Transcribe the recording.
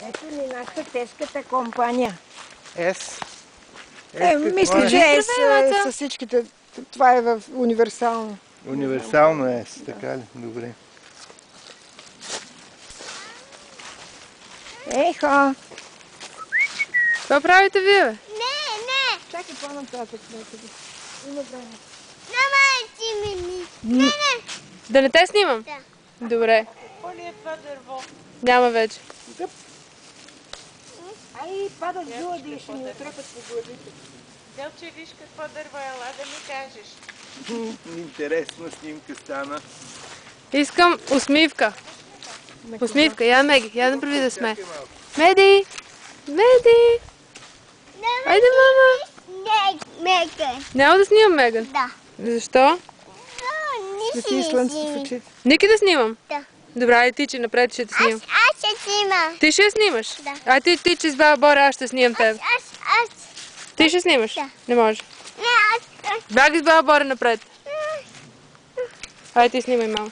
Ето ни нашата тежката компания. Мисля, че е с всичките. Това е в универсално. Универсално е, така ли? Добре. Ехо! Какво правите вие, бе? Не. Чакай по-нататък. Има време. Не. Да не те снимам? Да. Добре. Какво ли е това дърво? Няма вече. Ай, падат гълъди и ще ни отрепат по главите. Делче, виж какво дърво е, ела да ми кажеш. Интересна снимка стана. Искам усмивка. Усмивка. Я, Меги. Я направи да сме. Меди! Меди! Айде, мама! Мека. Няма да снимам Меган. Да. Защо? Свети слънцето в очите. Ники да снимам? Да. Добре, айде ти, че напред ще те снимам. Аз ще снимам. Ти ще я снимаш? Да. А ти, че с баба Бора, аз ще снимам теб. Аз. Ти ще снимаш? Да. Не може. Не, аз. Бягай с баба Бора напред. Айде ти снимай, мама.